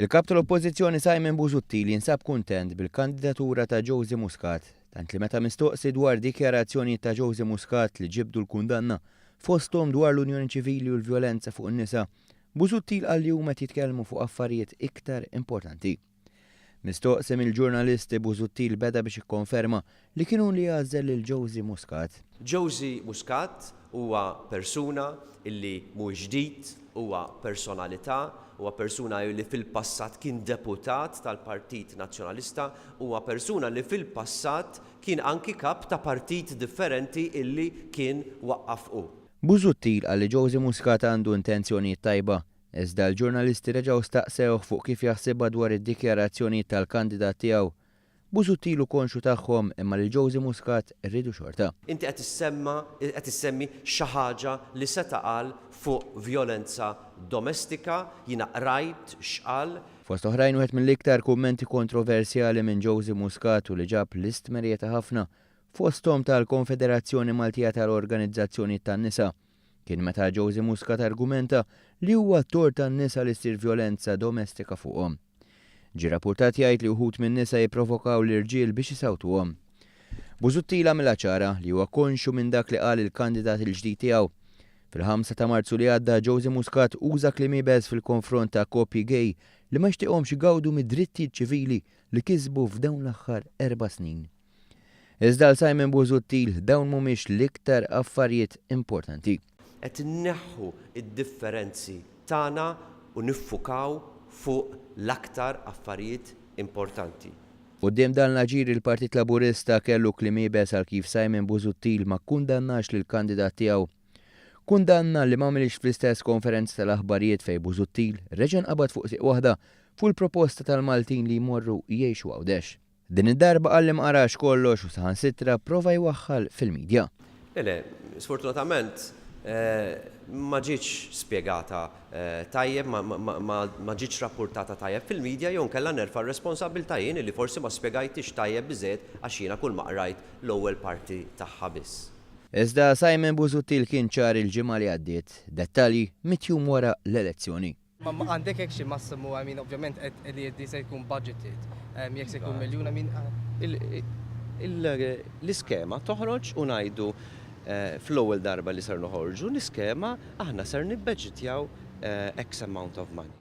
Il-Kap tal-Oppożizzjoni Busuttil jinsab kuntent bil-kandidatura ta' Josie Muscat, tant li meta mistoqsi dwar dikjarazzjonijiet ta' Josie Muscat li ġibdu l-kundanna fosthom dwar l-unjoni ċivili u l-vjolenza fuq in-nisa, Busuttil qal li huma jitkellmu fuq affarijiet iktar importanti. Mistoqsi mill-ġurnalisti Busuttil beda biex ikkonferma li kienu li għażel lil Josie Muscat. Josie Muscat huwa persuna illi mhux ġdid, huwa personalità, huwa persuna li fil-passat kien deputat tal-Partit Nazzjonalista, huwa persuna li fil-passat kien anki kap ta' partit differenti illi kien waqqafqu. Busuttil qal li Josie Muscat għandu intenzjonijiet tajba, iżda l-ġurnalisti reġgħu staqsewh fuq kif jaħsibha dwar id-dikjarazzjonijiet tal-kandidat tiegħu. Busuttil konxu tagħhom imma li Josie Muscat rridu xorta. Inti qed issemmi xi ħaġa li seta' qal fuq vjolenza domestika, jiena qrajt x'qal. Fost oħrajn wieħed mill-iktar kummenti kontroversjali minn Josie Muscat u li ġab l-istmerjeta ħafna fosthom tal-Konfederazzjoni Maltija tal-Organizzazzjoni tan-Nisa kien meta Josie Muscat argumenta li huwa t-tort tan-nisa li ssir vjolenza domestika fuqhom. Ġie rapportat jgħid li wħud min-nisa jipprovokaw l-irġiel biex isawtuhom. Busuttil għamilha ċara li huwa konxu minn dak li qal il-kandidat il-ġdid tiegħu. Fil-5 ta' Marzu li għadda Josie Muscat uża kliem ibes fil-konfront ta' koppji gay li ma jixtieqhomx igawdu mid-drittijiet ċivili li kisbu f'dawn l-aħħar 4 snin. Iżda l Busuttil dawn mhumiex l-iktar affarijiet importanti. Qed inneħħu id-differenzi tagħna u niffukaw fuq l-aktar affarijiet importanti. Quddiem dan l-aġir il-Partit Laburista kellu kliem ibes għal kif Busuttil ma kkundannax lill-kandidat tiegħu. Kundanna li m'għamilx fl-istess konferenza tal-aħbarijiet fejn Busuttil reġa' nqabad fuq sieq waħda fuq il-proposta tal-Maltin li jmorru jgħixu għawdex. Din id-darba qal li ma qarax kollox u saħansitra prova jwaħħal fil-midja. Sfortunatament ma ġietx spjegata tajjeb, ma ġietx rapportata tajjeb fil-midja jew nkella nerfa' r-responsabbiltà jien li forsi ma spjegajtix tajjeb biżżejjed għax jiena kull ma qrajt l-ewwel parti tagħha biss. Iżda Busuttil kien ċar il-ġimgħa li għaddiet, dettalji mitjum wara l-elezzjoni. Għandek hekk xi massimu, ovvjament li se jkun budgeted, jekk se jkun miljun, l-iskema toħroġ u ngħidu fl-ewwel darba li ser noħorġu l-iskema aħna ser nibbeġġitjaw X amount of money.